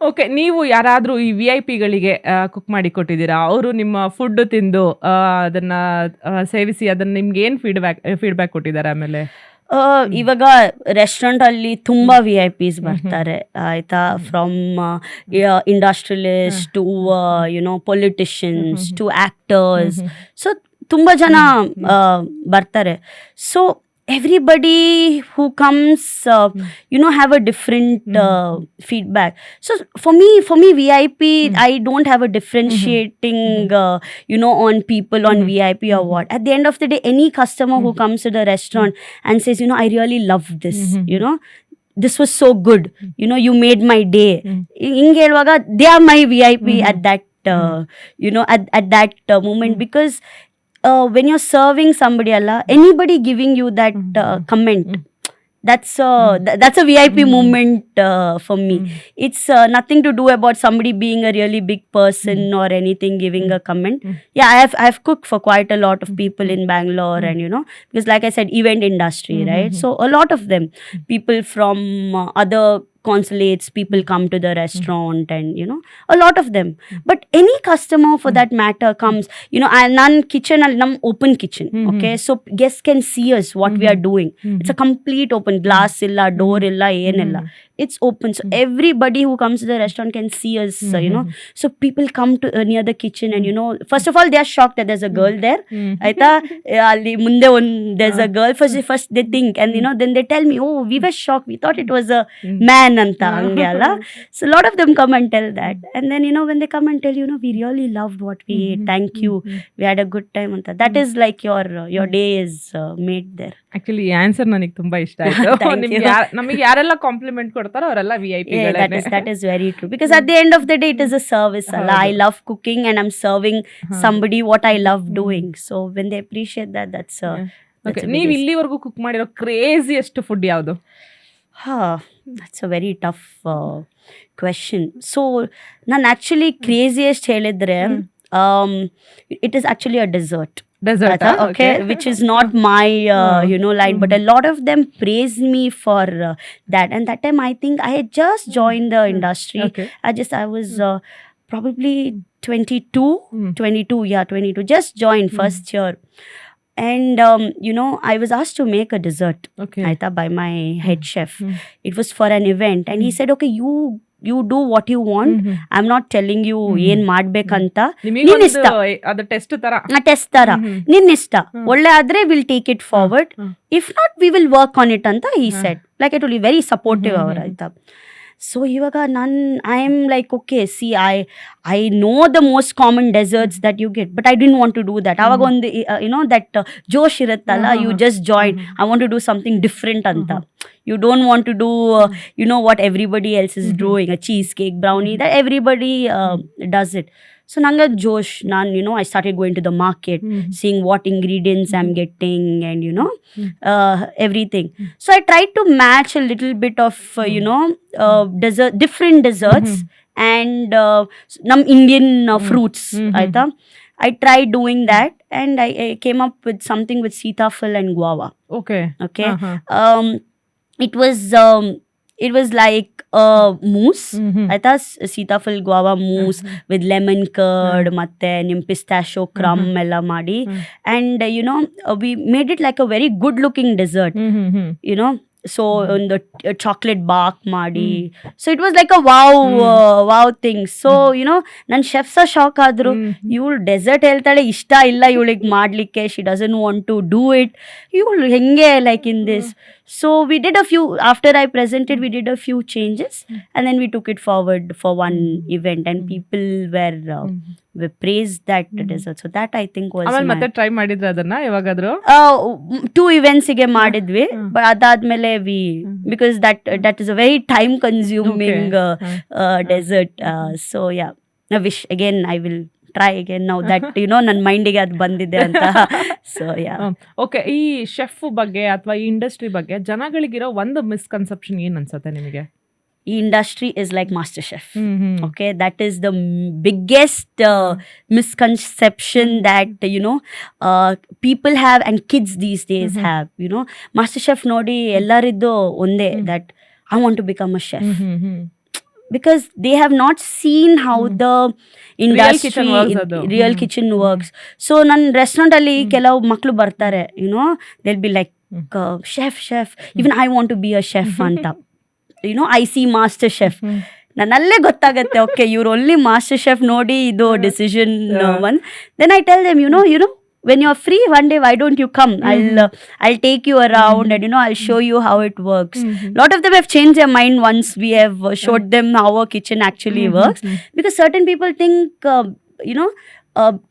Okay. ನೀವು ಯಾರಾದ್ರೂ ಈ VIP ಗಳಿಗೆ ಕುಕ್ ಮಾಡಿ ಕೊಟ್ಟಿದ್ದೀರಾ? ಅವರು ನಿಮ್ಮ ಫುಡ್ ತಿಂದು ಅದನ್ನ ಸೇವಿಸಿ ಅದನ್ನ ನಿಮ್ಗೆ ಏನ್ ಫೀಡ್‌ಬ್ಯಾಕ್ ಕೊಟ್ಟಿದ್ದಾರೆ ಆಮೇಲೆ? ಇವಾಗ ರೆಸ್ಟೋರೆಂಟ್ ಅಲ್ಲಿ ತುಂಬಾ VIPs ಬರ್ತಾರೆ ಆಯ್ತಾ, from industrialist to politicians to actors. So ತುಂಬಾ ಜನ ಬರ್ತಾರೆ. So everybody who comes have a different feedback. So for me VIP, I don't have a differentiating on people on VIP or what. At the end of the day, any customer who comes to the restaurant and says I really love this, this was so good, you made my day, hinge heluvaga they are my VIP at that at that moment. Because when you're serving somebody, anybody giving you that comment, that's a VIP moment for me. It's nothing to do about somebody being a really big person or anything giving a comment. Yeah, I've cooked for quite a lot of people in Bangalore, and because like I said, event industry, right? So a lot of them, people from other consulates, people come to the restaurant, and a lot of them. But any customer for that matter comes, nan kitchen nam open kitchen, okay? So guests can see us what we are doing. It's a complete open, glass illa, door illa, enilla, it's open. So everybody who comes to the restaurant can see us, so people come to near the kitchen, and first of all they are shocked that there's a girl there, aita alli munde there's a girl. First they think, and then they tell me, oh, we were shocked, we thought it was a man anta hange alla. So a lot of them come and tell that, and then when they come and tell, we really loved what we ate, thank you, we had a good time anta. That is like your day is made there. Actually ಈ answer ನನಗೆ ತುಂಬಾ ಇಷ್ಟ ಆಯ್ತು. ನಮಗೆ ಯಾರೆಲ್ಲ compliment ಕೊಡ್ತಾರೋ ಅವರೆಲ್ಲ VIP-ಗಳೇ. That is very true, because at the end of the day it is a service. I love cooking and I'm serving somebody what I love doing. So when they appreciate that, that's ನೀವು ಇಲ್ಲಿವರೆಗೂ cook ಮಾಡಿರೋ craziest food ಯಾವುದು? That's a very tough question. So ನಾನು actually craziest ಹೇಳಿದ್ರೆ it is actually a dessert, okay, which is not my line, but a lot of them praised me for that. And that time I think I had just joined the industry. I was probably 22, just joined first year. And I was asked to make a dessert by my head chef. It was for an event, and he said, okay, you do what you want. I'm not telling you ಏನ್ ಮಾಡ್ಬೇಕಂತ, ನಿನ್ ಇಷ್ಟ, ಅದು test ತರ ನಿನ್ ಇಷ್ಟ, ಒಳ್ಳೆ ಆದ್ರೆ will take it forward, if not we will work on it ಅಂತ he said. Like I told you, very supportive ಅವರು ಆಯ್ತಾ. ಸೊ ಇವಾಗ I am like, okay, see, I know the most common desserts that you get, but I didn't want to do that. ಅವಾಗ ಒಂದು that ಜೋಶ್ ಇರುತ್ತಲ್ಲ, you just join, I want to do something different ಅಂತ. You don't want to do what everybody else is doing, a cheesecake, brownie, that everybody does it. So nanga josh, I started going to the market, seeing what ingredients I'm getting, and everything. So I tried to match a little bit of different desserts and nam Indian fruits. I tried doing that, and I came up with something with sitafal and guava. Okay. It was like a mousse. I thought sitafal guava mousse with lemon curd, matte nim pistachio crumb ella ಮಾಡಿ, and we made it like a very good looking dessert. So on the chocolate bark ಮಾಡಿ, so it was like a wow thing. So ನನ್ನ chef sa shock ಆದ್ರು, ಇವಳು dessert ಹೇಳ್ತಾಳೆ, ಇಷ್ಟ ಇಲ್ಲ ಇವಳಿಗೆ ಮಾಡ್ಲಿಕ್ಕೆ, she doesn't want to do it, ಇವಳು ಹೆಂಗೆ like in this. So we did a few, after I presented, we did a few changes, and then we took it forward for one event, and people were praised that dessert. So that I think was ಮತ್ತೆ try ಮಾಡಿದ್ರ ಅದನ್ನ ಯಾವಾಗಾದ್ರೂ? 2 events ಗೆ ಮಾಡಿದ್ವಿ, but ಅದಾದ್ಮೇಲೆ because that is a very time consuming dessert. So yeah, I wish again I will try again now that ನನ್ನ ಮೈಂಡಿಗೆ ಅದು ಬಂದಿದೆ ಅಂತ. So yeah. ಓಕೆ, ಈ ಶೆಫ್ ಬಗ್ಗೆ ಅಥವಾ ಈ ಇಂಡಸ್ಟ್ರಿ ಬಗ್ಗೆ ಜನಗಳಿಗಿರೋ ಒಂದು ಮಿಸ್ಕನ್ಸೆಪ್ಷನ್ ಏನ್ ಅನ್ಸುತ್ತೆ ನಿಮಗೆ? ಈ industry is like master chef. Okay, that is the biggest misconception that people have and kids these days have. master chef ನೋಡಿ ಎಲ್ಲರಿದ್ದು ಒಂದೇ, that I want to become a chef. because they have not seen how the industry kitchen works ಅದು. real kitchen works. So ನನ್ನ restaurant ಅಲ್ಲಿ ಕೆಲವು ಮಕ್ಕಳು ಬರ್ತಾರೆ, they'll be like, chef, even I want to be a chef ಅಂತ. I see master chef. ನನ್ನಲ್ಲೇ ಗೊತ್ತಾಗತ್ತೆ, okay ಇವ್ರು ಓನ್ಲಿ ಮಾಸ್ಟರ್ ಶೆಫ್ ನೋಡಿ ಇದು decision one. Then I tell them, when you're free one day, why don't you come? I'll take you around and I'll show you how it works. Lot of them have changed their mind once we have showed them how a kitchen actually works, because certain people think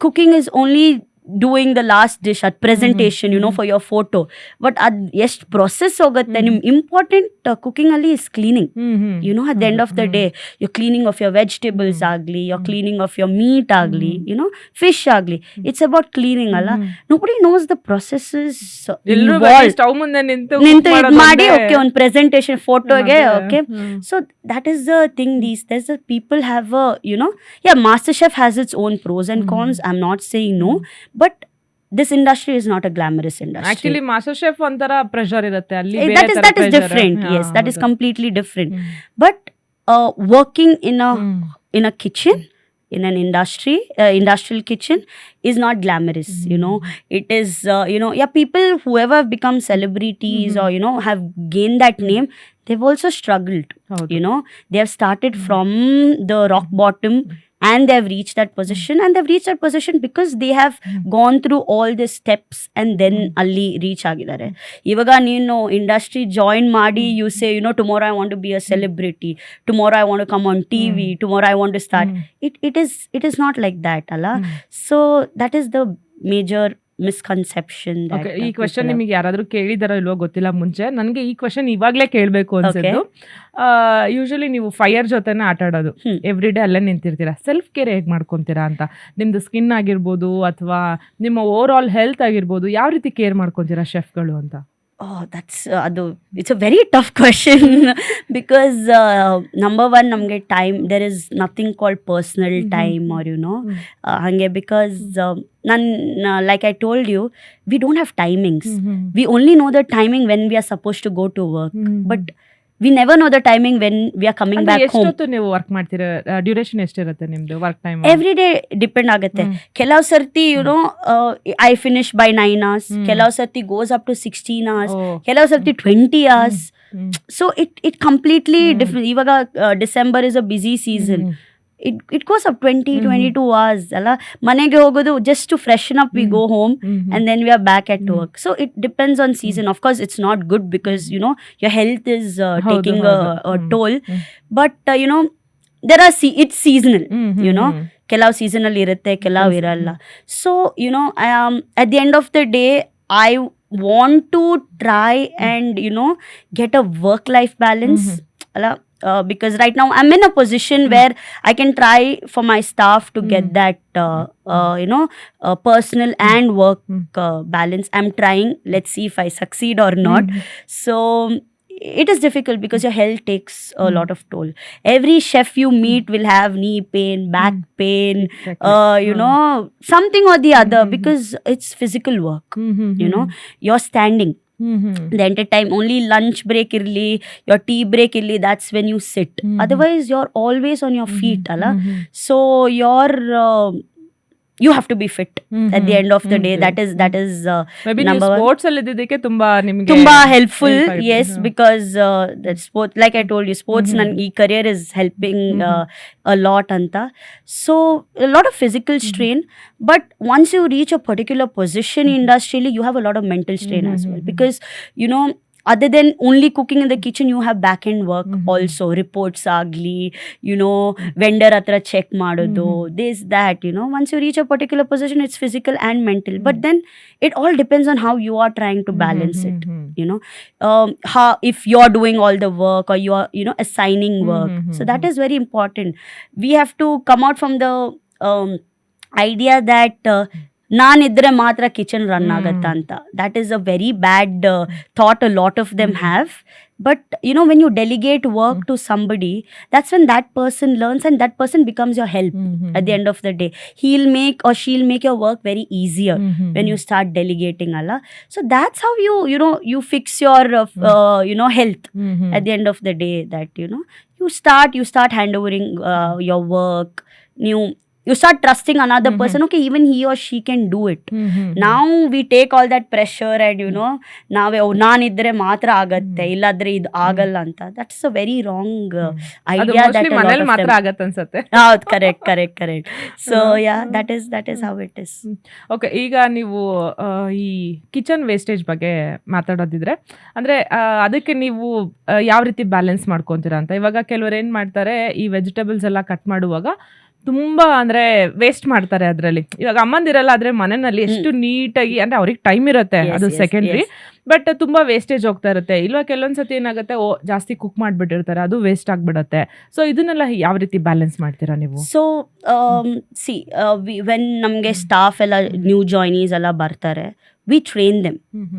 cooking is only doing the last dish at presentation, for your photo. But at ಎಷ್ಟು process ಹೋಗುತ್ತೆ. ನಿಮ್ important cooking ಅಲ್ಲಿ is cleaning. At the end of the day, you're cleaning of your vegetables agli, you're cleaning of your meat agli, fish agli. It's about cleaning ಅಲ್ಲ. Nobody knows the processes involved. Stove ಮುಂದೆ ನಿಂತು ಇದು ಮಾಡಿ okay ಒಂದು presentation ಫೋಟೋಗೆ okay. So that is the thing these days. The people have MasterChef has its own pros and cons. I'm not saying no, but this industry is not a glamorous industry. Actually, Master Chef ಒಂಥರ pressure ಇರುತ್ತೆ ಅಲ್ಲಿ. That is different. Yes, that is completely different. But working in a kitchen, in an industrial kitchen is not glamorous. It is people whoever have become celebrities or have gained that name, they've also struggled. They have started from the rock bottom and they have reached that position, because they have gone through all the steps and then alli reach agidare. Ivaga neenu industry join ಮಾಡಿ, you say tomorrow I want to be a celebrity, tomorrow I want to come on TV, tomorrow I want to start. It is not like that alla. So that is the major misconception that okay. ಈ question ನಿಮಗೆ ಯಾರಾದ್ರೂ ಕೇಳಿದಾರೋ ಇಲ್ವೋ ಗೊತ್ತಿಲ್ಲ. ಮುಂಚೆ ನನಗೆ ಈ question ಇವಾಗಲೇ ಕೇಳಬೇಕು ಅನ್ಸಿದ್ದು. ಯೂಶಲಿ ನೀವು ಫೈರ್ ಜೊತೆನೇ ಆಟ ಆಡೋದು, ಎವ್ರಿ ಡೇ ಅಲ್ಲೇ ನಿಂತಿರ್ತೀರಾ. ಸೆಲ್ಫ್ ಕೇರ್ ಹೇಗೆ ಮಾಡ್ಕೊತೀರಾ ಅಂತ? ನಿಮ್ದು ಸ್ಕಿನ್ ಆಗಿರ್ಬೋದು ಅಥವಾ ನಿಮ್ಮ ಓವರ್ ಆಲ್ ಹೆಲ್ತ್ ಆಗಿರ್ಬೋದು, ಯಾವ ರೀತಿ ಕೇರ್ ಮಾಡ್ಕೊತೀರಾ ಶೆಫ್ಗಳು ಅಂತ? It's a very tough question because number one, namge time, there is nothing called personal time or hange, because like I told you, we don't have timings. We only know the timing when we are supposed to go to work, but we never know the timing when we are coming back home. ಎಷ್ಟೊತ್ತು ನೀವು work ಮಾಡ್ತೀರಾ? Duration ಎಷ್ಟಿರುತ್ತೆ ನಿಮ್ದು work time? Every day depend ಆಗುತ್ತೆ. ಕೆಲವು ಸರ್ತಿ I finish by 9 hours, ಕೆಲವು ಸರ್ತಿ ಗೋಸ್ ಅಪ್ ಟು 16 hours, ಕೆಲವು ಸರ್ತಿ 20 hours. So it completely different. ಇವಾಗ December is a busy season. It goes up 22 hours ಅಲ್ಲ. ಮನೆಗೆ ಹೋಗೋದು just to freshen up, we go home and then we are back at work. So it depends on season. Of course it's not good because your health is taking a toll, but there are it's seasonal. ಕೆಲವು seasonal ಇರುತ್ತೆ, ಕೆಲವು ಇರಲ್ಲ. So at the end of the day, I want to try and get a work-life balance ಅಲ್ಲ. Because right now I'm in a position where I can try for my staff to get that personal and work balance. I'm trying. Let's see if I succeed or not. So it is difficult because your health takes a lot of toll. Every chef you meet will have knee pain, back pain, something or the other, because it's physical work. You're standing the entire time. Only lunch break irli, your tea break irli, that's when you sit. Otherwise you're always on your feet alla. So you have to be fit at the end of the day. That is maybe number one. Sports ಅಲ್ಲಿ ಇದ್ದಕ್ಕೆ ತುಂಬಾ ನಿಮಗೆ ತುಂಬಾ helpful. Yes, because that sport, like I told you, sports ನನ್ನ career is helping a lot anta. So a lot of physical strain, but once you reach a particular position industrially, you have a lot of mental strain as well, because other than only cooking in the kitchen, you have back end work also. Reports agli, vendor hatra check madodu, this that. Once you reach a particular position, it's physical and mental. But then it all depends on how you are trying to balance it. How, if you're doing all the work or you are assigning work. So that is very important. We have to come out from the idea that ನಾನಿದ್ರೆ ಮಾತ್ರ kitchen run ಆಗತ್ತ ಅಂತ. That is a very bad thought a lot of them have. But when you delegate work to somebody, that's when that person learns and that person becomes your help. At the end of the day, he'll make or she'll make your work very easier when you start delegating alla. So that's how you fix your health at the end of the day, that you you start handovering your work. You start trusting another person. Okay, even he or she can do it. Now we take all that pressure and ನಾವೇ ನಾನಿದ್ರೆ ಮಾತ್ರ ಆಗತ್ತೆ, ಇಲ್ಲಾದ್ರೆ ಇದು ಆಗಲ್ಲ ಅಂತ. That's a very wrong idea. ಮನೇಲಿ ಮಾತ್ರ ಆಗತ್ತೆ ಅನ್ಸತ್ತೆ. ಹೌದು, correct. So yeah, that is how it is. Okay, ಈಗ ನೀವು ಈ ಕಿಚನ್ ವೇಸ್ಟೇಜ್ ಬಗ್ಗೆ ಮಾತಾಡೋದಿದ್ರೆ ಅಂದ್ರೆ ಅದಕ್ಕೆ ನೀವು ಯಾವ ರೀತಿ ಬ್ಯಾಲೆನ್ಸ್ ಮಾಡ್ಕೊಂತೀರಾ ಅಂತ. ಇವಾಗ ಕೆಲವರು ಏನ್ ಮಾಡ್ತಾರೆ, ಈ ವೆಜಿಟೇಬಲ್ಸ್ ಎಲ್ಲ ಕಟ್ ಮಾಡುವಾಗ ತುಂಬಾ ಅಂದ್ರೆ ವೇಸ್ಟ್ ಮಾಡ್ತಾರೆ ಅದ್ರಲ್ಲಿ. ಇವಾಗ ಅಮ್ಮಂದಿರಲ್ಲ, ಆದ್ರೆ ಮನೆಯಲ್ಲಿ ಎಷ್ಟು ನೀಟಾಗಿ ಅಂದ್ರೆ ಅವ್ರಿಗೆ ಟೈಮ್ ಇರುತ್ತೆ, ಅದು ಸೆಕೆಂಡ್ರಿ, ಬಟ್ ತುಂಬಾ ವೇಸ್ಟೇಜ್ ಹೋಗ್ತಾ ಇರುತ್ತೆ. ಇಲ್ವಾ ಕೆಲವೊಂದ್ಸತಿ ಏನಾಗುತ್ತೆ, ಜಾಸ್ತಿ ಕುಕ್ ಮಾಡ್ಬಿಟ್ಟಿರ್ತಾರೆ, ಅದು ವೇಸ್ಟ್ ಆಗ್ಬಿಡತ್ತೆ. ಸೊ ಇದನ್ನೆಲ್ಲ ಯಾವ ರೀತಿ ಬ್ಯಾಲೆನ್ಸ್ ಮಾಡ್ತೀರಾ ನೀವು? ಸೊ ವೆನ್ ನಮ್ಗೆ ಸ್ಟಾಫ್ ಎಲ್ಲ ನ್ಯೂ ಜಾಯ್ನೀಸ್ ಎಲ್ಲ ಬರ್ತಾರೆ, we train them.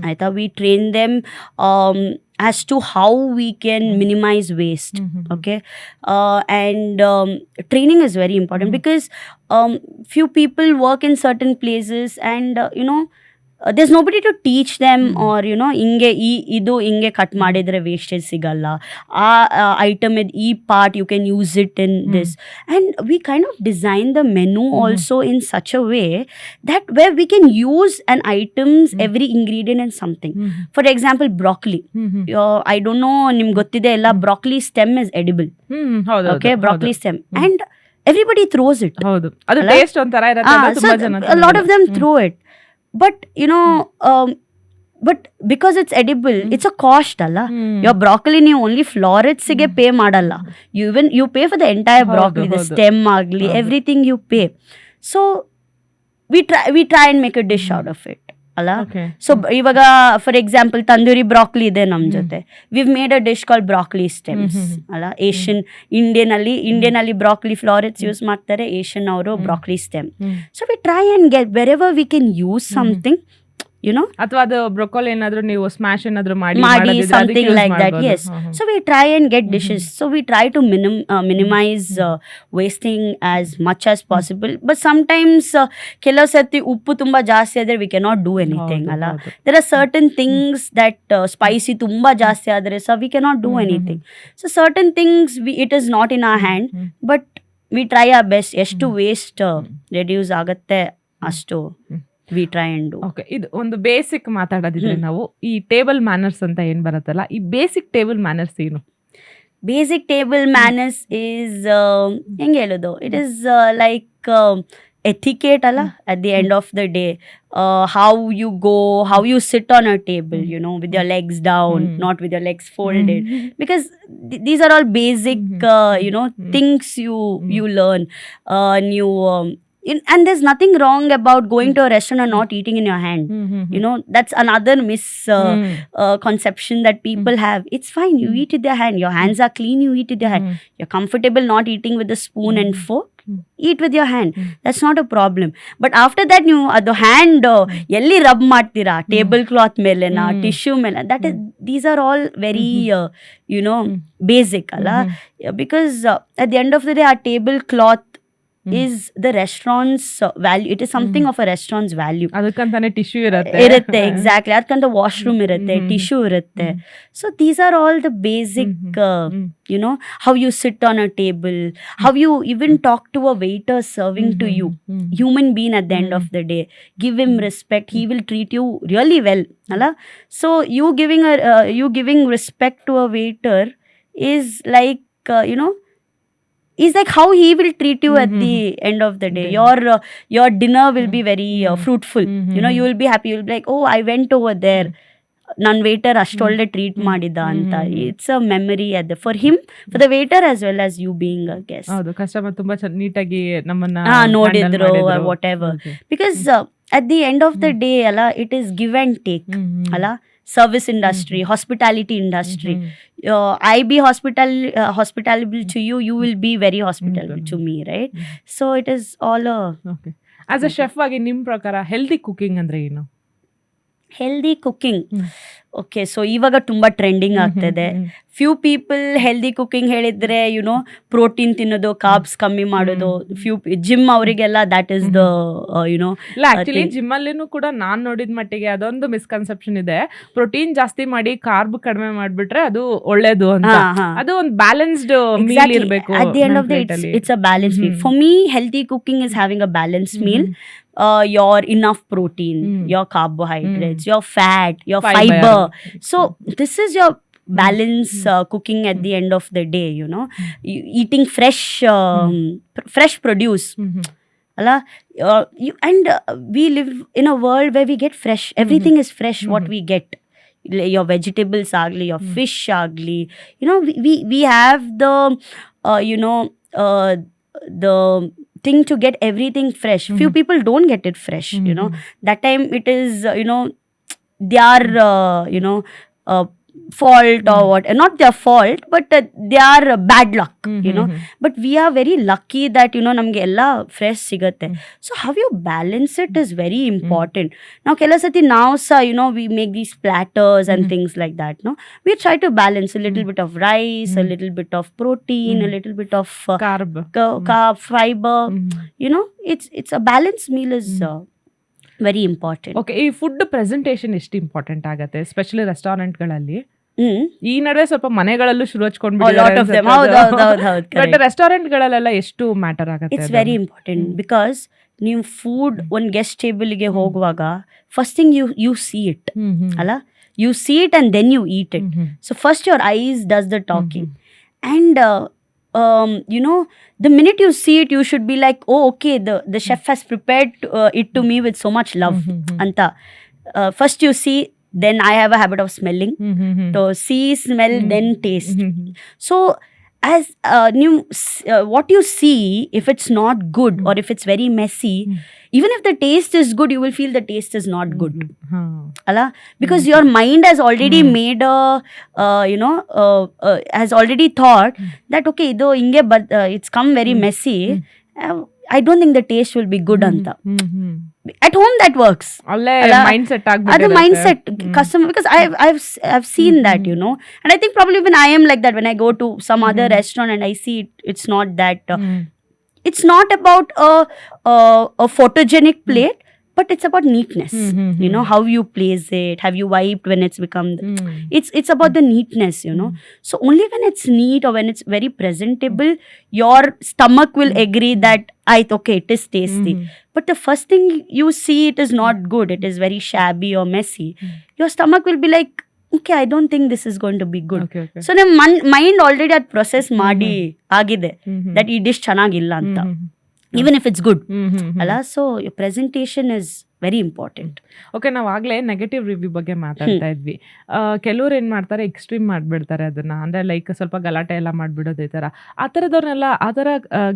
ಆಯ್ತಾ, we train them as to how we can minimize waste. Okay, and training is very important because few people work in certain places and there's nobody to teach them or ಹಿಂಗೆ ಇದು ಹಿಂಗೆ cut ಮಾಡಿದ್ರೆ wastage ಸಿಗಲ್ಲ, ಆ item ಈ part you can use it in this. And we kind of design the menu also in such a way that where we can use an items every ingredient in something. For example broccoli, I don't know ನಿಮ್ಗೆ ಗೊತ್ತಿದೆ ಎಲ್ಲ, broccoli stem is edible. Okay, broccoli stem, and everybody throws it. ಹೌದು, ಅದು taste ಒಂತರ ಇರುತ್ತೆ, ತುಂಬಾ ಜನ a lot of them throw it. But but because it's edible, it's a cost alla. Your broccoli ನೀವು only florets ಗೆ pay ಮಾಡಲ್ಲ, you pay for the entire broccoli, the stem agli, everything you pay. So we try and make a dish out of it ಅಲ್ಲ. So ಇವಾಗ for example tandoori broccoli ಇದೆ ನಮ್ ಜೊತೆ, we've made a dish call broccoli stems ಅಲ್ಲ. Indian ಅಲ್ಲಿ broccoli florets use ಮಾಡ್ತಾರೆ, Asian ಅವರು broccoli stem. So we try and get wherever we can use something, ಅಥವಾ ಅದು ಬ್ರೊಕೊಲಿ ಏನಾದ್ರು ನೀವು ಸ್ಮ್ಯಾಶ್ ಏನಾದ್ರು ಮಾಡಿ something like that. Yes, so we try and get dishes. So we try to minimize wasting as much as possible. But sometimes ಕೆಲವು ಸತಿ ಉಪ್ಪು ತುಂಬಾ ಜಾಸ್ತಿ ಆದ್ರೆ we cannot do anything ಅಲ್ಲ. There are certain things that spicy ತುಂಬಾ ಜಾಸ್ತಿ ಆದ್ರೆ so we cannot do anything. So certain things it is not in our hand, but we try our best. ಎಷ್ಟು waste reduce ಆಗತ್ತೆ ಅಷ್ಟು we try and do. Okay, ಇದು ಒಂದು basic ಮಾತಾಡೋದಿದ್ರೆ ನಾವು ಈ ಟೇಬಲ್ ಮ್ಯಾನರ್ಸ್ ಅಂತ ಏನ್ ಬರುತ್ತಲ್ಲ, ಈ ಬೇಸಿಕ್ ಟೇಬಲ್ ಮ್ಯಾನರ್ಸ್ ಏನು? ಬೇಸಿಕ್ ಟೇಬಲ್ ಮ್ಯಾನರ್ಸ್ ಇಸ್ ಹೆಂಗೆ ಹೇಳೋದು, ಇಟ್ ಇಸ್ ಲೈಕ್ etiquette ಅಲ್ಲ. at the end of the day, how you sit on a table, with your legs down, not with your legs folded, because these are all basic things you learn. And there's nothing wrong about going to a restaurant and not eating in your hand. That's another misconception that people have. It's fine, you eat with your hand, your hands are clean, you eat with your hand. You're comfortable not eating with a spoon and fork, eat with your hand, that's not a problem. But after that ನೀವು ಅದು hand ಎಲ್ಲಿ rub ಮಾಡ್ತೀರಾ, table cloth ಮೇಲೆನಾ, tissue ಮೇಲೆ, that is, these are all very basic ಅಲ್ಲ. Because at the end of the day, our table cloth is the restaurant's value. It is something of a restaurant's value. ಅದಕ್ಕಂತಾನೆ tissue ಇರುತ್ತೆ, exactly, ಅದಕ್ಕಂತ washroom ಇರುತ್ತೆ, tissue ಇರುತ್ತೆ. So these are all the basic how you sit on a table, how you even talk to a waiter serving to you, human being at the end of the day. Give him respect, he will treat you really well alla. So you giving respect to a waiter is like is like how he will treat you at the end of the day. Your dinner will be very fruitful. You will be happy, you will be like, oh, I went over there, ನನ್ನ water ಅಷ್ಟೊಳ್ಳೆ treat ಮಾಡಿದ ಅಂತ. It's a memory for him, for the waiter as well as you being a guest. ಹೌದು, customer ತುಂಬಾ ನೀಟಾಗಿ ನಮ್ಮನ್ನ ನೋಡಿದ್ರು whatever. Because at the end of the day ಅಲ್ಲ, it is give and take ಅಲ್ಲ. Service industry, hospitality industry. I be hospitable to you, you will be very hospitable to me, right? So it is all okay. As a chef ಆಗಿ ನಿಮ್ಮ ಪ್ರಕಾರ healthy cooking ಅಂದ್ರೆ ಏನು? Healthy cooking, okay, so ಇವಾಗ ತುಂಬಾ trending ಆಗ್ತಿದೆ. Few people healthy cooking ಹೇಳಿದ್ರೆ protein ತಿನ್ನೋದು, ಕಾರ್ಬ್ಸ್ ಕಮ್ಮಿ ಮಾಡೋದು. ಫ್ಯೂ ಜಿಮ್ ಅವರಿಗೆಲ್ಲ ದಟ್ ಇಸ್ ದ ಇಲ್ಲ ಆಕ್ಚುಲಿ ಜಿಮ್ ಅಲ್ಲಿನೂ ಕೂಡ ನಾನ್ ನೋಡಿದ ಮಟ್ಟಿಗೆ ಅದೊಂದು ಮಿಸ್ಕನ್ಸೆಪ್ಷನ್ ಇದೆ, ಪ್ರೋಟೀನ್ ಜಾಸ್ತಿ ಮಾಡಿ ಕಾರ್ಬ್ ಕಡಿಮೆ ಮಾಡ್ಬಿಟ್ರೆ ಅದು ಒಳ್ಳೇದು ಅಂತ. ಅದು ಒಂದು ಬ್ಯಾಲೆನ್ಸ್ಡ್ ಮೀಲ್ ಇರಬೇಕು. At the end of the day, it's a balanced meal. For me, healthy cooking is having a balanced meal. Your enough protein, your carbohydrates, your fat, your fiber. So this is your balance cooking at the end of the day, eating fresh produce. We live in a world where we get fresh, everything is fresh what we get. Your vegetables agli, your fish agli, we have the the thing to get everything fresh. Few people don't get it fresh. That time it is their fault or what, not their fault, but their bad luck. But we are very lucky that namge ella fresh sigate. So how you balance it is very important. Now kelasati now sa we make these platters and things like that. We try to balance a little bit of rice, a little bit of protein, a little bit of carb, fiber. It's a balanced meal is very important. Okay, ಈ food presentation ಎಷ್ಟು important ಆಗುತ್ತೆ especially ರೆಸ್ಟೋರೆಂಟ್ಗಳಲ್ಲಿ? ಈ ನಡುವೆ ಸ್ವಲ್ಪ ಮನೆಗಳಲ್ಲೂ ಶುರು ಹಚ್ಕೊಂಡ್ಬಿಟ್ಟಿದ್ದಾರೆ, but ರೆಸ್ಟೋರೆಂಟ್ಗಳಲ್ಲೆಲ್ಲ ಎಷ್ಟು matter ಆಗುತ್ತೆ? ಇಟ್ಸ್ ವೆರಿ ಇಂಪಾರ್ಟೆಂಟ್ ಬಿಕಾಸ್ ನೀವು ಫುಡ್ ಒಂದು ಗೆಸ್ಟ್ ಟೇಬಲ್ಗೆ ಹೋಗುವಾಗ first thing U C it ಅಲ್ಲ, you see it and then you eat it. So first your eyes does the talking. And the minute you see it, you should be like, oh, okay, the chef has prepared it to me with so much love. Anta. First you see, then I have a habit of smelling. So see, smell, then taste. So as what you see, if it's not good or if it's very messy, even if the taste is good, you will feel the taste is not good. Because your mind has already made has already thought that okay, though inge but it's come very messy, I don't think the taste will be good anta. At home that works. Mindset adu mindset customer, because I've seen that, and I think probably when I am like that, when I go to some other restaurant and I see it's not that it's not about a photogenic plate, but it's about neatness. How you place it, have you wiped when it's become it's about the neatness. So only when it's neat or when it's very presentable, your stomach will agree that okay, it is tasty. But the first thing you see, it is not good, it is very shabby or messy, your stomach will be like, okay, I don't think this is going to be good. Okay. So the mind already had process ಮಾಡಿ ಆಗಿದೆ that ಈ dish ಚೆನ್ನಾಗಿಲ್ಲ ಅಂತ, even if it's good. So your presentation is very important. Okay, ನಾವು ಆಗಲೇ negative review ಬಗ್ಗೆ ಮಾತಾಡ್ತಾ ಇದ್ವಿ. ಕೆಲವ್ರು ಏನು ಮಾಡ್ತಾರೆ, ಎಕ್ಸ್ಟ್ರೀಮ್ ಮಾಡಿಬಿಡ್ತಾರೆ ಅದನ್ನ, ಅಂದರೆ ಲೈಕ್ ಸ್ವಲ್ಪ ಗಲಾಟೆ ಎಲ್ಲ ಮಾಡಿಬಿಡೋದು ಈ ಥರ. ಆ ಥರದವ್ರನ್ನೆಲ್ಲ, ಆ ಥರ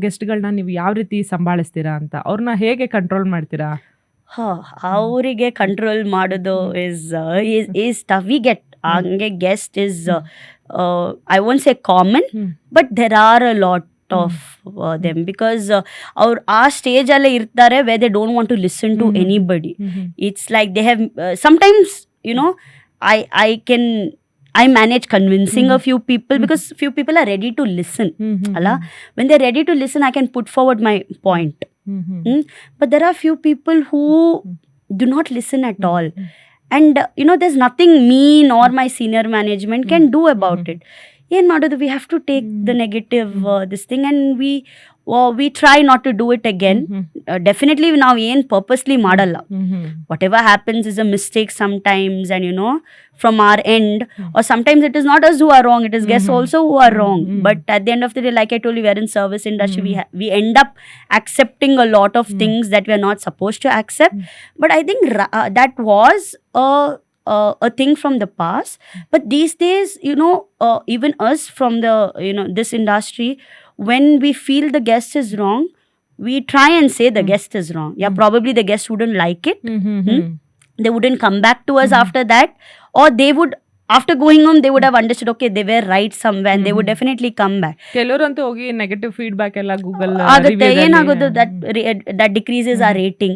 ಗೆಸ್ಟ್ಗಳನ್ನ ನೀವು ಯಾವ ರೀತಿ ಸಂಭಾಳಿಸ್ತೀರಾ ಅಂತ, ಅವ್ರನ್ನ ಹೇಗೆ ಕಂಟ್ರೋಲ್ ಮಾಡ್ತೀರಾ? ಅವರಿಗೆ ಕಂಟ್ರೋಲ್ ಮಾಡೋದು is tough. We get ಹಂಗೆ guest is I won't say common, but there are a lot of them, because ಅವ್ರು ಆ ಸ್ಟೇಜ್ ಅಲ್ಲೇ ಇರ್ತಾರೆ where they don't want to listen to anybody. It's like they have sometimes I manage convincing a few people, because few people are ready to listen. When they're ready to listen, I can put forward my point. But there are few people who do not listen at all. And there's nothing me nor my senior management can do about it. Yen madodu, we have to take the negative this thing, and we try not to do it again. Definitely now yen purposely madalla. Whatever happens is a mistake sometimes, and from our end, or sometimes it is not us who are wrong, it is guests also who are wrong. But at the end of the day, like I told you, we are in service industry. We end up accepting a lot of things that we are not supposed to accept. But I think that was a thing from the past. But these days, even us from the this industry, when we feel the guest is wrong, we try and say the guest is wrong. Yeah, probably the guest wouldn't like it. They wouldn't come back to us after that, or they would after going home they would have understood, okay, they were right somewhere, and they would definitely come back. ಕೆಲವರಂತೂ ಹೋಗಿ negative feedback ಎಲ್ಲ Google ಆಗುತ್ತೆ. ಏನಾಗೋದು, that decreases our rating.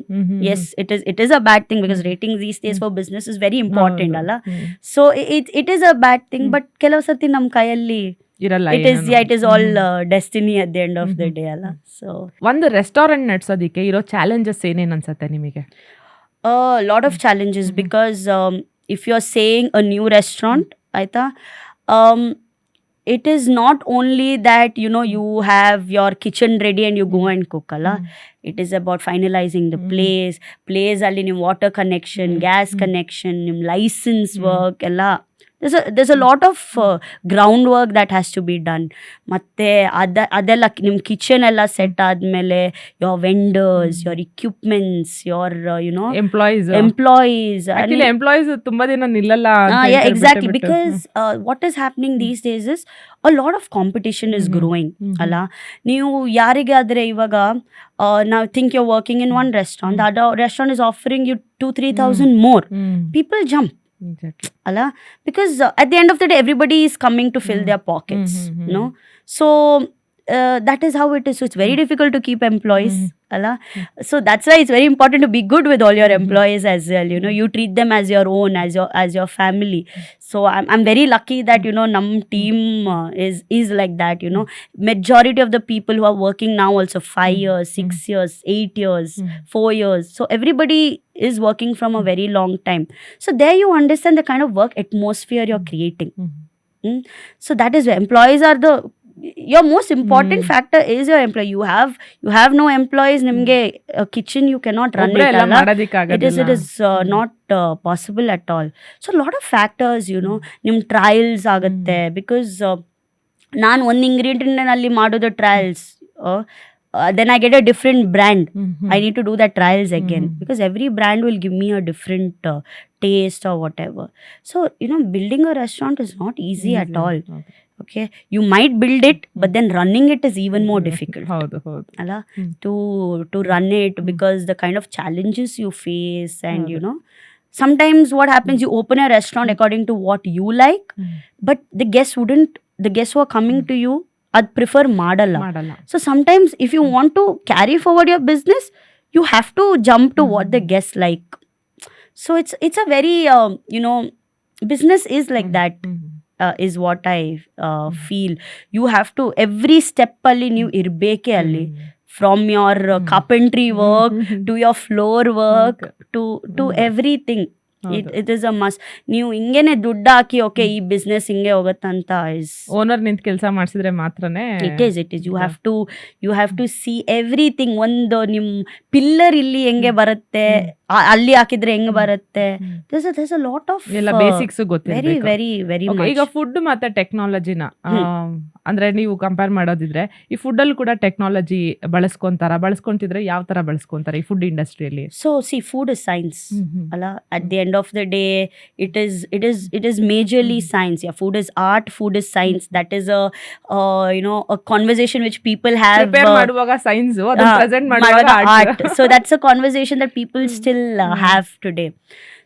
Yes, it is a bad thing, because rating these days for business is very important ಅಲ್ಲ. So it is a bad thing, but ಕೆಲವು ಸರ್ತಿ ನಮ್ಮ ಕೈಯಲ್ಲಿ ಇರಲ್ಲ. it is all destiny at the end of the day ಅಲ್ಲ. So ಒಂದು restaurant ನಡ್ಸೋದಿಕ್ಕೆ ಇರೋ challenges ಏನೇನು ಅನ್ಸುತ್ತೆ ನಿಮಗೆ? A lot of challenges, because if you're saying a new restaurant, aita, it is not only that you have your kitchen ready and you go and cook alla. It is about finalizing the place alli nim water connection, gas connection, nim license work ella. There's a lot of groundwork that has to be done. ಮತ್ತೆ ಅದೆಲ್ಲ ನಿಮ್ಮ kitchen ಎಲ್ಲ set ಆದಮೇಲೆ your vendors, your equipments, your employees. Actually employees ತುಂಬಾ ದಿನ ನಿಲ್ಲಲ್ಲ. Yeah, exactly, because what is happening these days is a lot of competition is growing ಅಲ್ಲ. ನೀವು ಯಾರಿಗಾದ್ರೆ ಇವಾಗ now think you're working in one restaurant, the other restaurant is offering you 2,000-3,000 more. People jump. Exactly. Alla, because at the end of the day everybody is coming to fill their pockets, so that is how it is. So it's very difficult to keep employees, alla. So that's why it's very important to be good with all your employees as well. You treat them as your own, as your family. So I'm very lucky that num team is like that. Majority of the people who are working now also 5 years, 6 years, 8 years, 4 years. So everybody is working from a very long time. So there you understand the kind of work atmosphere you're creating. So that is where employees are your most important factor is your employee. You have no employees, nimge kitchen you cannot run it alla. It is not possible at all. So a lot of factors, nim trials agutte, because ನಾನು ಒಂದು ingredient ನಲ್ಲಿ ಮಾಡೋದು trials, then I get a different brand. I need to do that trials again, because every brand will give me a different taste or whatever. So building a restaurant is not easy at all. Okay, you might build it, but then running it is even more difficult. Alla, to run it, because the kind of challenges you face, and sometimes what happens, you open a restaurant according to what you like, but the guests who are coming to you ad prefer madalla. So sometimes if you want to carry forward your business, you have to jump to what the guests like. So it's a very business is like that. Is what I feel. You have to every step alli ನೀವು ಇರಬೇಕೆ ಅಲ್ಲಿ, from your carpentry work to your floor work to everything. It is a must. ನೀವು ಹಿಂಗೇನೆ ದುಡ್ಡು ಹಾಕಿ okay ಈ business ಹಿಂಗೆ ಹೋಗುತ್ತಂತ owner ನಿಂತ ಕೆಲಸ ಮಾಡಿಸಿದ್ರೆ ಮಾತ್ರನೇ it is you have to see everything. ಒಂದು ನಿಮ್ ಪಿಲ್ಲರ್ ಇಲ್ಲಿ ಹೆಂಗೆ ಬರುತ್ತೆ, ಅಲ್ಲಿ ಹಾಕಿದ್ರೆ ಹೆಂಗೆ ಬರುತ್ತೆ, there's a lot of ಎಲ್ಲ ಬೇಸಿಕ್ಸ್ ಗೊತ್ತಿರಬೇಕು. very very much. ಈಗ ಫುಡ್ ಮತ್ತೆ ಟೆಕ್ನಾಲಜಿನ ಅಂದ್ರೆ ನೀವು ಕಂಪೇರ್ ಮಾಡೋದಿದ್ರೆ ಈ ಫುಡ್ ಅಲ್ಲಿ ಕೂಡ ಟೆಕ್ನಾಲಜಿ ಬಳಸ್ಕೊಂತಿದ್ರೆ ಯಾವ ತರ ಬಳಸ್ಕೊಂತಾರೆ ಈ ಫುಡ್ ಇಂಡಸ್ಟ್ರಿಯಲ್ಲಿ? So see, food is science ಅಲ್ಲ. At the end of the day it is majorly science. Yeah, food is art, food is science. That is a a conversation which people have prepare ಮಾಡುವಾಗ science, ಅದನ್ನ present ಮಾಡುವಾಗ art. So that's a conversation that people still have today.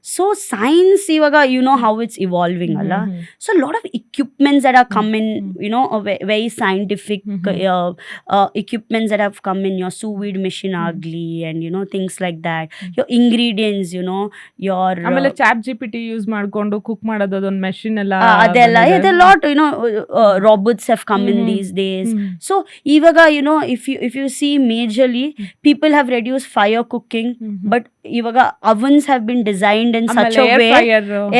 So science ivaga how it's evolving alla. So a lot of equipments that are come in, very scientific equipments that have come in, your sous vide machine agli, and things like that. Your ingredients, your ಆಮೇಲೆ chat GPT use ಮಾಡ್ಕೊಂಡು cook ಮಾಡೋದು ಅದೊಂದು machine ಎಲ್ಲ ಅದೆಲ್ಲ ಇದೆ. A lot robots have come in these days. So ivaga if you see majorly people have reduced fire cooking, but ivaga ovens have been designed in such a way.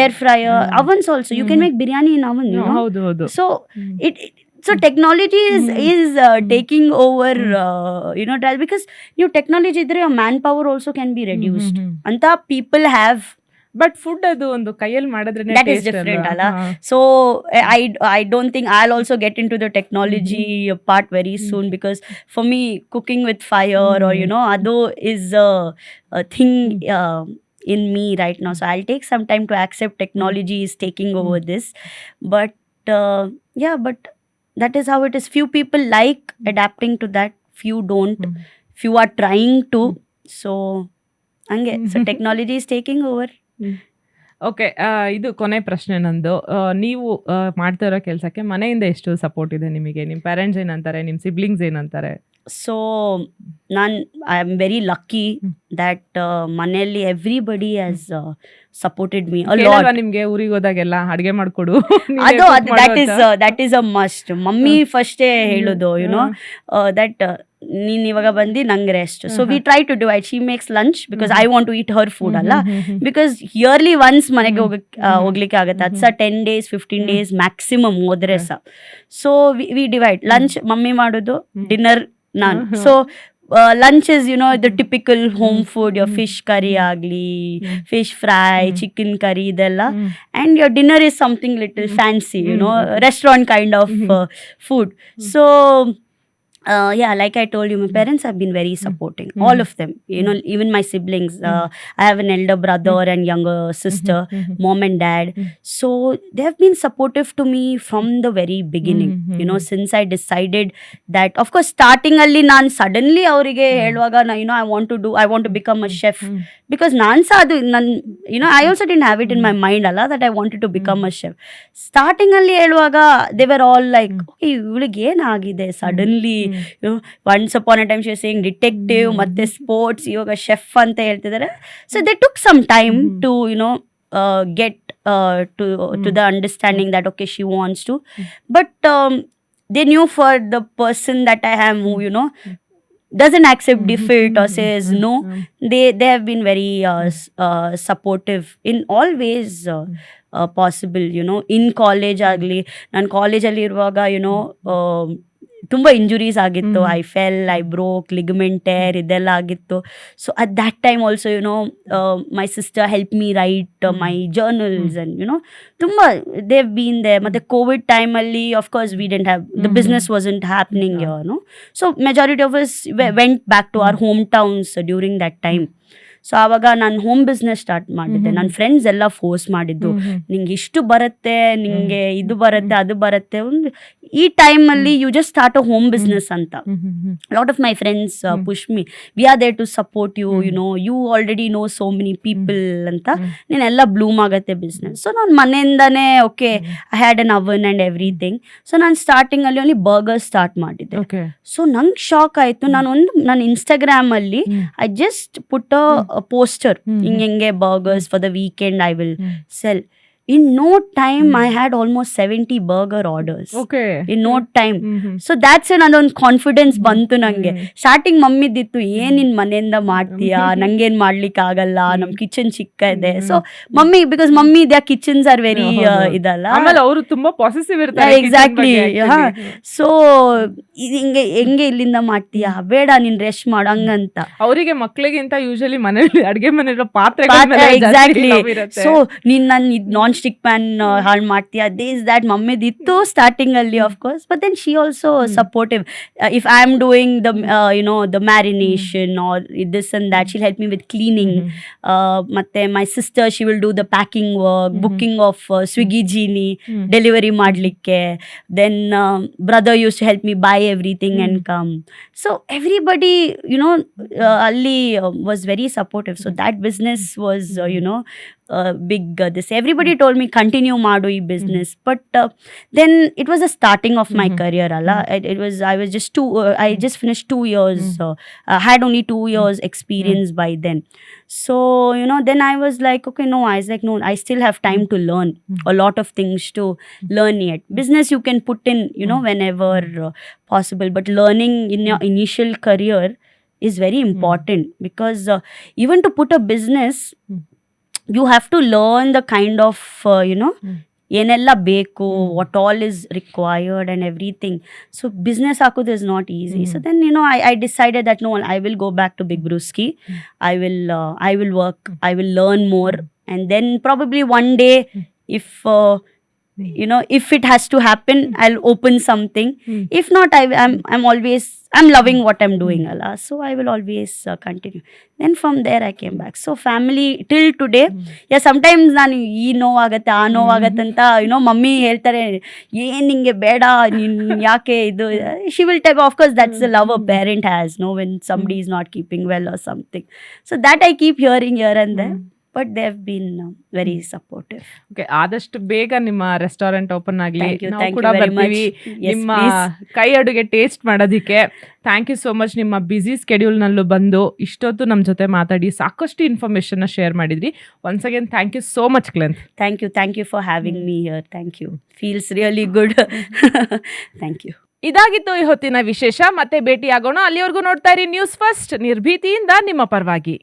Air fryer ovens also, you can make biryani in oven, ಹೌದು. So so technology is taking over because technology idre your manpower also can be reduced anta people have. But food ಅದು ಒಂದು ಕೈಯಲ್ಲಿ ಮಾಡಿದ್ರೆ that is different ಅಲ್ಲ. So I don't think I'll also get into the technology part very soon, because for me cooking with fire or ado is a thing in me right now. So I'll take some time to accept technology is taking over this, but but that is how it is. Few people like adapting to that, few don't, few are trying to. So technology is taking over. Okay. ಇದು ಕೊನೆ ಪ್ರಶ್ನೆ ನಂದು. ನೀವು ಮಾಡ್ತಾ ಇರೋ ಕೆಲಸಕ್ಕೆ ಮನೆಯಿಂದ ಎಷ್ಟು ಸಪೋರ್ಟ್ ಇದೆ ನಿಮಗೆ? ನಿಮ್ಮ ಪೇರೆಂಟ್ಸ್ ಏನಂತಾರೆ? ನಿಮ್ಮ ಸಿಬ್ಲಿಂಗ್ಸ್ ಏನಂತಾರೆ? So I am very lucky that ಮನೆಯಲ್ಲಿ everybody has supported me a lot. ನಿಮ್ಗೆ ಊರಿಗೆ ಹೋದಾಗೆಲ್ಲ ಅಡ್ಗೆ ಮಾಡ್ಕೊಡು ಅದು that is a must. Mummy ಫಸ್ಟೇ ಹೇಳೋದು ದಟ್ ನೀನ್ ಇವಾಗ ಬಂದು ನಂಗೆ rest. So we try to divide. She makes lunch because I want to eat her food ಅಲ್ಲ, ಬಿಕಾಸ್ ಇಯರ್ಲಿ ಒನ್ಸ್ ಮನೆಗೆ ಹೋಗ್ಲಿಕ್ಕೆ ಆಗುತ್ತೆ. ಅದು 10 days 15 days ಮ್ಯಾಕ್ಸಿಮಮ್ ಹೋದ್ರೆ ಸಹ. So we divide. Lunch mummy ಮಾಡೋದು, ಡಿನ್ನರ್ ನಾನು. So lunch is the typical home food, your fish curry agli, fish fry, chicken curry idella, and your dinner is something little fancy, restaurant kind of food. So yeah, like I told you, my parents have been very supporting, all of them, even my siblings. I have an elder brother and younger sister, mom and dad. So they have been supportive to me from the very beginning, since I decided that, of course, starting alli nan suddenly avrige heluvaga I want to become a chef, because nan sa adu I also didn't have it in my mind alla that I wanted to become a chef. Starting alli heluvaga they were all like, okay, ivulige ಏನು ಆಗಿದೆ suddenly, once upon a time she was saying detective ಮತ್ತೆ sports, ಇವಾಗ chef ಅಂತ ಹೇಳ್ತಿದ್ದಾರೆ. So they took some time to get to the understanding that okay, she wants to, but they knew for the person that I am who doesn't accept defeat or says no, they have been very supportive in all ways possible. In college agli, nan college alli iruvaga ತುಂಬ injuries ಆಗಿತ್ತು. I fell, I broke, ligament tear ಇದೆಲ್ಲ ಆಗಿತ್ತು. So at that time also my sister help me write my journals and ತುಂಬ they have been they. ಮತ್ತು Covid ಟೈಮಲ್ಲಿ of course we didn't have the business wasn't happening, so majority of us went back to our home towns during that time. So ಆವಾಗ ನಾನು home business start ಮಾಡಿದ್ದೆ. ನನ್ನ friends ಎಲ್ಲ force ಮಾಡಿದ್ದು, ನಿಂಗೆ ಇಷ್ಟು ಬರುತ್ತೆ, ನಿಂಗೆ ಇದು ಬರುತ್ತೆ, ಅದು ಬರುತ್ತೆ, ಒಂದು ಈ ಟೈಮಲ್ಲಿ you just start a home business ಅಂತ. Lot of my friends push me, we are there to support you, you already know so many people ಅಂತ, ನೀನೆಲ್ಲ ಬ್ಲೂಮ್ ಆಗತ್ತೆ ಬಿಸ್ನೆಸ್. ಸೊ ನಾನು ಮನೆಯಿಂದಾನೇ okay, I had an oven and everything. So ನಾನು ಸ್ಟಾರ್ಟಿಂಗಲ್ಲಿ only burger start ಮಾಡಿದ್ದೆ. So ನಂಗೆ shock ಆಯಿತು. ನನ್ನ ಇನ್ಸ್ಟಾಗ್ರಾಮಲ್ಲಿ I just put a poster, ಹಿಂಗೆ burgers for the weekend I will sell. In no time I had almost 70 burger orders. Okay. In no time. So that's another confidence bantu nange. Starting mummy dittu in ಮನೆಯಿಂದ ಮಾಡ್ತೀಯಾ, ನಂಗೇನ್ ಮಾಡ್ಲಿಕ್ಕೆ ಆಗಲ್ಲ, ನಮ್ kitchen ಚಿಕ್ಕ ಇದೆ. So mummy, because mummy their kitchens are very ಇದಲ್ಲ, ಆಮೇಲೆ ಅವರು ತುಂಬಾ ಪಾಸಿಟಿವ್ ಇರ್ತಾರೆ. ಎಕ್ಸಾಕ್ಟ್ಲಿ. ಸೊ ಹೆಂಗೆ ಇಲ್ಲಿಂದ ಮಾಡ್ತೀಯಾ, ಬೇಡ ನೀನ್ ರೆಸ್ಟ್ ಮಾಡು ಹಂಗಂತ. ಅವರಿಗೆ ಮಕ್ಳಿಗಿಂತ ಯೂಶಲಿ ಮನೇಲಿ ಅಡ್ಗೆ ಮನೆಯಲ್ಲಿರೋ ಪಾತ್ರೆ. ಎಕ್ಸಾಕ್ಟ್ಲಿ. ಸೊ ನೀನ್ ನಾನ್ ಸ್ಟಿಕ್ ಪ್ಯಾನ್ ಹಾಳು ಮಾಡ್ತೀಯಾ, ದಿಸ್ ದ್ಯಾಟ್ ಮಮ್ಮಿದಿತ್ತು ಸ್ಟಾರ್ಟಿಂಗ್ ಅಲ್ಲಿ of course. But then she also supportive. If I am doing the marination or this and that, she'll help me with cleaning. ಮತ್ತೆ my sister, she will do the packing work, booking of Swiggy Genie delivery ಮಾಡಲಿಕ್ಕೆ. Then brother use to help me by everything and come. So everybody ಅಲ್ಲಿ was very supportive. So that business was big this. Everybody told me continue madu ee business, but then it was the starting of my career alla. I just finished 2 years. I had only 2 years experience by then. So then I was like, okay, no, I was like, no, I still have time to learn a lot of things to learn yet. Business you can put in whenever possible, but learning in your initial career is very important, because even to put a business you have to learn the kind of ಏನೆಲ್ಲ ಬೇಕು, what all is required and everything. So business hakudu is not easy. So then I decided that no, I will go back to Byg Brewski. I will work, I will learn more, and then probably one day if it has to happen, I'll open something. If not, I'm loving what I'm doing, Allah. So I will always continue. Then from there I came back. So family till today, yeah, sometimes ನಾನು ಈ ನೋವಾಗತ್ತೆ ಆ ನೋವಾಗತ್ತೆ ಅಂತ mummy ಹೇಳ್ತಾರೆ, ಏನ್ ನಿಂಗೆ ಬೇಡ, ನೀನ್ ಯಾಕೆ ಇದು. she will tell, of course that's the love a parent has, when somebody is not keeping well or something. So that I keep hearing here and there. but they have been very supportive. Okay, ಆದಷ್ಟು ಬೇಗ ನಿಮ್ಮ restaurant open ಆಗಲಿ. Thank you, ನಾವು thank ಕೂಡ you very ಬರ್ತೀವಿ much. Yes, ನಿಮ್ಮ please. ಕೈ ಅಡುಗೆ ಟೇಸ್ಟ್ ಮಾಡೋದಕ್ಕೆ. Thank you so much. ನಿಮ್ಮ ಬ್ಯುಸಿ ಸ್ಕೆಡ್ಯೂಲ್ನಲ್ಲೂ ಬಂದು ಇಷ್ಟೊತ್ತು ನಮ್ಮ ಜೊತೆ ಮಾತಾಡಿ ಸಾಕಷ್ಟು ಇನ್ಫಾರ್ಮೇಷನ್ನ ಶೇರ್ ಮಾಡಿದ್ರಿ. Once again thank you so much ಕ್ಲೆಂತ್. Thank you for having me here. Thank you. Feels really good. Thank you. ಇದಾಗಿತ್ತು ಈ ಹೊತ್ತಿನ ವಿಶೇಷ. ಮತ್ತೆ ಭೇಟಿಯಾಗೋಣ. ಅಲ್ಲಿವರೆಗೂ ನೋಡ್ತಾ ಇರಿ ನ್ಯೂಸ್ ಫಸ್ಟ್, ನಿರ್ಭೀತಿಯಿಂದ ನಿಮ್ಮ ಪರವಾಗಿ.